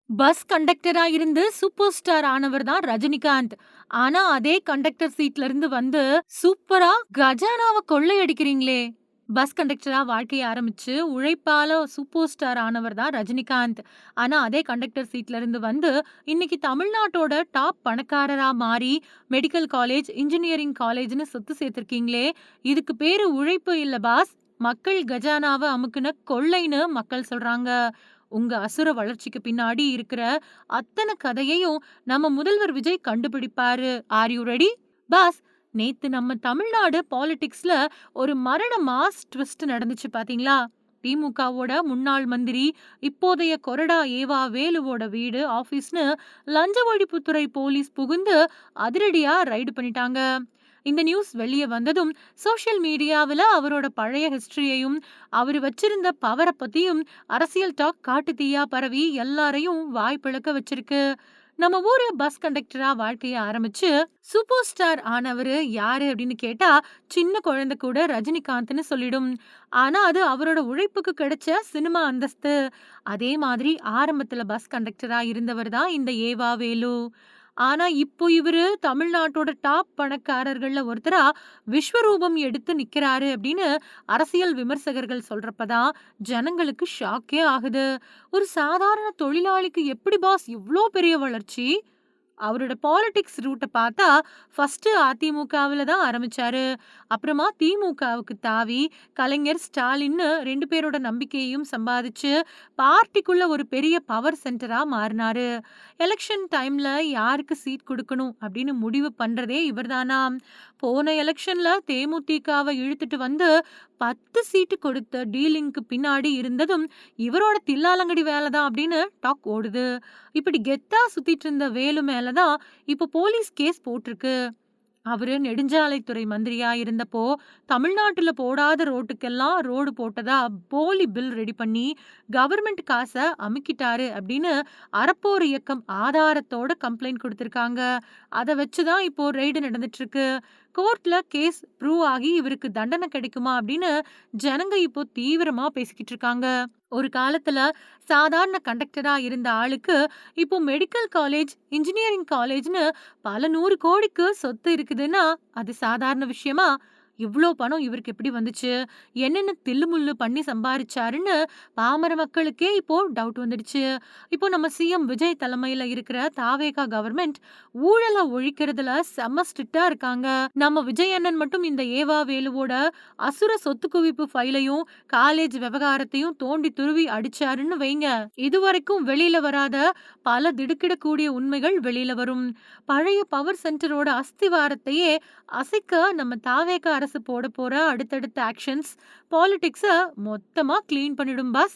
Bus கண்டக்டரா இருந்து super star ஆனவர் தான் ரஜினிகாந்த். ஆனா அதே கண்டக்டர் சீட்ல இருந்து வந்து சூப்பரா கஜானாவ கொள்ளையடிக்கிறீங்களே! பஸ் கண்டக்டரா வாழ்க்கைய ஆரம்பிச்சு உழைப்பால சூப்பர் ஸ்டார் ஆனவர் தான் ரஜினிகாந்த். ஆனா அதே கண்டக்டர் சீட்ல இருந்து வந்து இன்னைக்கு தமிழ்நாட்டோட டாப் பணக்காரரா மாறி மெடிக்கல் காலேஜ், இன்ஜினியரிங் காலேஜ்ன்னு சொத்து சேர்த்திருக்கீங்களே! இதுக்கு பேரு உழைப்பு இல்ல பாஸ். மக்கள் கஜானாவ அமுக்குன கொள்ளைன்னு மக்கள் சொல்றாங்க. உங்க அசுர வளர்ச்சிக்கு பின்னாடி இருக்கிற அத்தன கதையையும் நம்ம முதல்வர் விஜய் கண்டுபிடிப்பாரு. Are you ready? பாஸ், நேத்து நம்ம தமிழ்நாடு பாலிடிக்ஸ்ல ஒரு மரண மாஸ் ட்விஸ்ட் நடந்துச்சு பாத்தீங்களா? திமுகவோட முன்னாள் மந்திரி, இப்போதைய கொறடா ஏவா வேலுவோட வீடு, ஆபீஸ்னு லஞ்ச ஒழிப்புத்துறை போலீஸ் புகுந்து அதிரடியா ரைடு பண்ணிட்டாங்க. இந்த நியூஸ் வெளிய வந்ததும் சோஷியல் மீடியாவுல அவரோட பழைய ஹிஸ்டரியையும் அவரு வச்சிருந்த பவர பத்தியும் அரசியல் டாக் காட்டு தீயா பரவி எல்லாரையும் வாய் பிளக்க வச்சிருக்கு. நம்ம ஊரு பஸ் கண்டக்டரா வாழ்க்கைய ஆரம்பிச்சு சூப்பர் ஸ்டார் ஆனவரு யாரு அப்படின்னு கேட்டா சின்ன குழந்தை கூட ரஜினிகாந்த்னு சொல்லிடும். ஆனா அது அவரோட உழைப்புக்கு கிடைச்ச சினிமா அந்தஸ்து. அதே மாதிரி ஆரம்பத்துல பஸ் கண்டக்டரா இருந்தவர் தான் இந்த ஏவா வேலு. ஆனா இப்போ இவரு தமிழ்நாட்டோட டாப் பணக்காரர்கள்ல ஒருத்தரா விஸ்வரூபம் எடுத்து நிக்கிறாரு அப்படின்னு அரசியல் விமர்சகர்கள் சொல்றப்பதான் ஜனங்களுக்கு ஷாக்கே ஆகுது. ஒரு சாதாரண தொழிலாளிக்கு எப்படி பாஸ் இவ்ளோ பெரிய வளர்ச்சி? அவரோட பாலிடிக்ஸ் ரூட்ட பார்த்தா ஃபர்ஸ்ட் அதிமுகவுல தான் ஆரம்பிச்சாரு. அப்புறமா திமுகவுக்கு தாவி கலைஞர், ஸ்டாலின்னு 2 பேரோட நம்பிக்கையையும் சம்பாதிச்சு பார்ட்டிக்குள்ள ஒரு பெரிய பவர் சென்டரா மாறினாரு. எலெக்ஷன் டைம்ல யாருக்கு சீட் குடுக்கணும் அப்படின்னு முடிவு பண்றதே இவர்தானாம். போன எலெக்ஷன்ல தேமுதிகவை இழுத்துட்டு வந்து 10 சீட்டு கொடுத்த டீலிங்க்கு பின்னாடி இருந்ததும் இவரோட தில்லாலங்கடி வேலை தான் அப்படின்னு டாக் ஓடுது. இப்படி கெத்தா சுத்திட்டு இருந்த வேலு மேல தான் இப்போ போலீஸ் கேஸ் போட்டிருக்கு. அவரு நெடுஞ்சாலைத்துறை மந்திரியா இருந்தப்போ தமிழ்நாட்டுல போடாத ரோட்டுக்கெல்லாம் ரோடு போட்டதா போலி பில் ரெடி பண்ணி கவர்மெண்ட் காசை அமுக்கிட்டாரு அப்படின்னு அறப்போர் இயக்கம் ஆதாரத்தோட கம்ப்ளைண்ட் கொடுத்திருக்காங்க. அதை வச்சுதான் இப்போ ரெய்டு நடந்துட்டு இருக்கு. கோர்ட்ல கேஸ் ப்ரூவ் ஆகி இவருக்கு தண்டனை கிடைக்குமா அப்படின்னு ஜனங்க இப்போ தீவிரமா பேசிக்கிட்டு இருக்காங்க. ஒரு காலத்துல சாதாரண கண்டக்டரா இருந்த ஆளுக்கு இப்போ மெடிக்கல் காலேஜ், இன்ஜினியரிங் காலேஜ்னு பல 100 கோடிக்கு சொத்து இருக்குதுன்னா அது சாதாரண விஷயமா? இவ்ளோ பணம் இவருக்கு எப்படி வந்துச்சு? என்னென்ன தில்லுமுல்லு பண்ணி சம்பாரிச்சாருன்னு பாமர மக்களுக்கே இப்போ டவுட் வந்துடுச்சு. இப்போ நம்ம சிஎம் விஜய் தலைமையில இருக்கிற தாவேகா கவர்மெண்ட் ஊழல ஒழிக்கிறதுல செம்ம ஸ்ட்ரிக்ட்டா இருக்காங்க. நம்ம விஜய் அண்ணன் மட்டும் இந்த ஏவா வேலுவோட அசுர சொத்து குவிப்பு ஃபைலையும் காலேஜ் விவகாரத்தையும் தோண்டி துருவி அடிச்சாருன்னு வைங்க, இதுவரைக்கும் வெளியில வராத பல திடுக்கிடக்கூடிய உண்மைகள் வெளியில வரும். பழைய பவர் சென்டரோட அஸ்திவாரத்தையே அசைக்க நம்ம தாவேக அரசு போட போற அடுத்தடுத்த ஆக்ஷன்ஸ் பாலிடிக்ஸ மொத்தமா கிளீன் பண்ணிடும் பாஸ்.